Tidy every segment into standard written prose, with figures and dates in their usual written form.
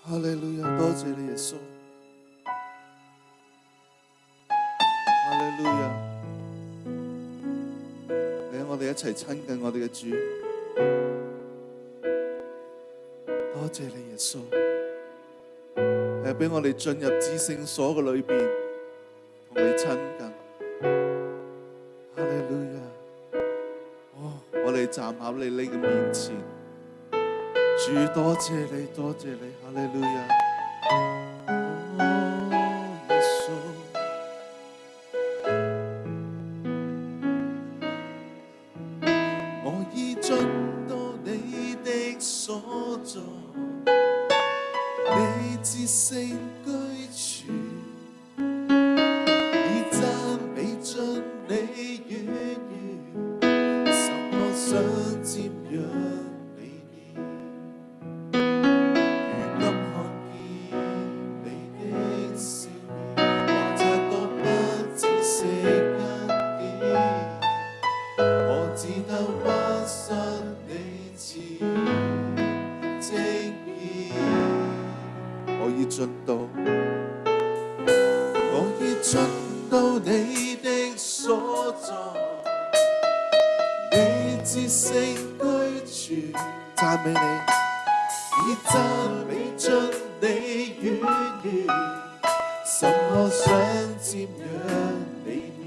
哈利路亞，多謝你耶穌。哈利路亞，嚟我哋一齊親近我哋嘅主。多謝你耶穌，係俾我哋進入至聖所嘅裏邊，同你親近。哈利路亞，我哋站喺你嘅面前。主多謝你，多謝你，哈利路亞。耶穌，我已進到你的所在，你至聖居處，以讚美進你院宇，什麼想瞻仰。進到你的所在，你至聖居處，讚美你，以讚美進你院宇，什麼想瞻仰你面，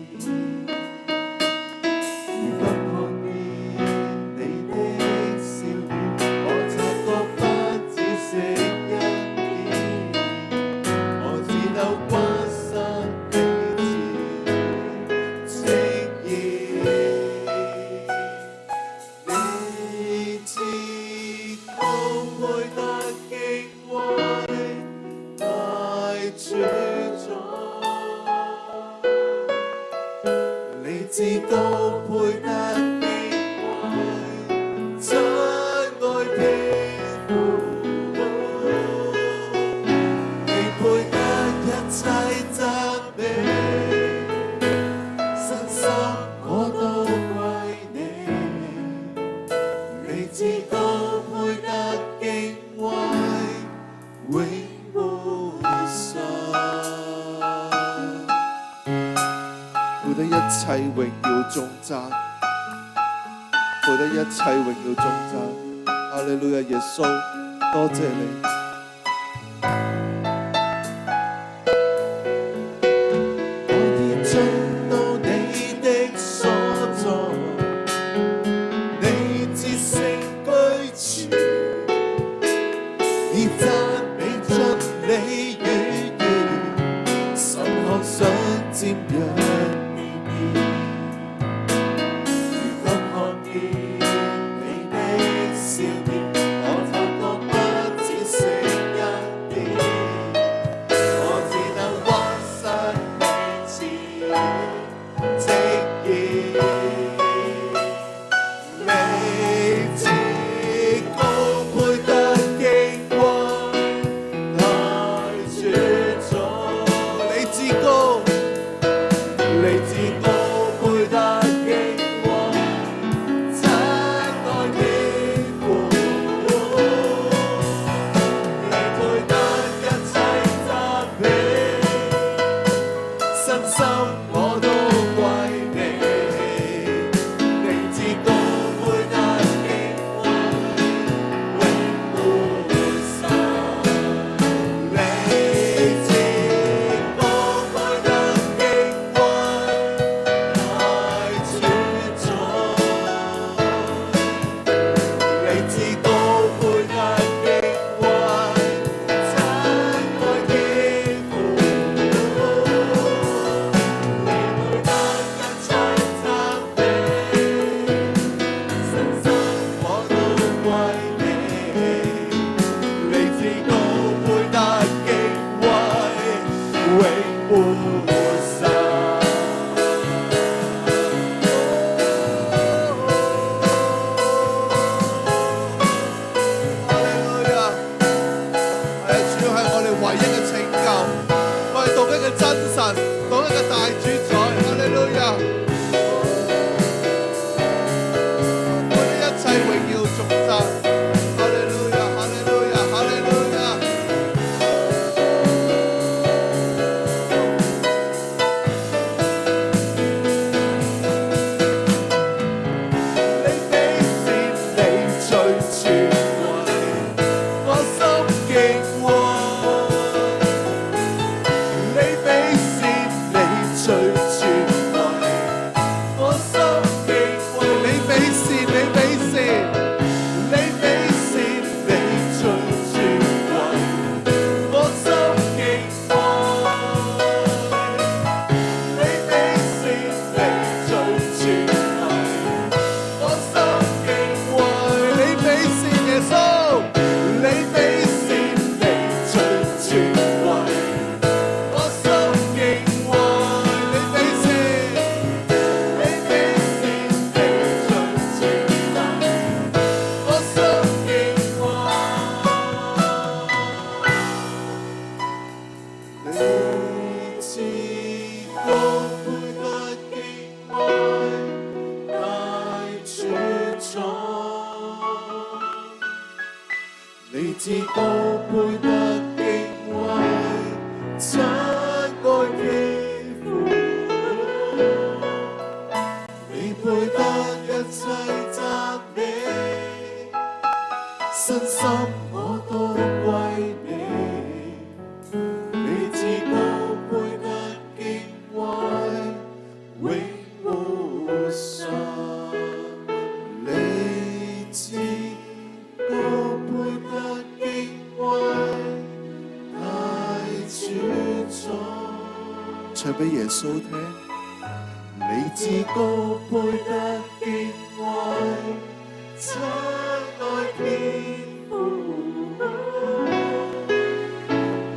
如今看見你的笑臉，我察覺不只是恩典，我知道關至高配得敬畏，親愛天父，你配得一切讚美，身心我都歸你，你至高配得敬畏，永沒神。配得一切榮耀頌讚，配得一切榮耀頌讚。哈利路亞，耶穌，多謝你。我已進到你的所在，你至聖居處，以讚美進你院宇，什麼想瞻仰。榮耀頌讚，哈利路亞，哈利路亞，哈利路亞。你至高配得敬畏，親愛天父，你配得一切讚美，身心我都歸你，你至高配得敬畏，永無上。你至高配得敬畏，大主宰。唱俾耶穌聽。你至高配得敬畏，親愛天父，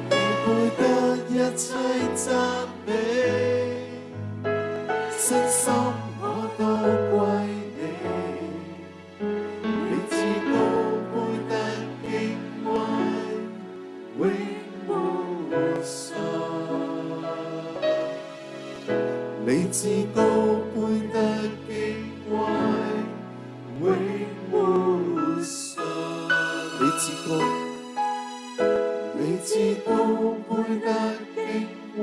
你配得一切讚美，身心我都歸你，你至高配得敬畏，永無上。你至高配得敬畏，永無上。你至高配得敬畏。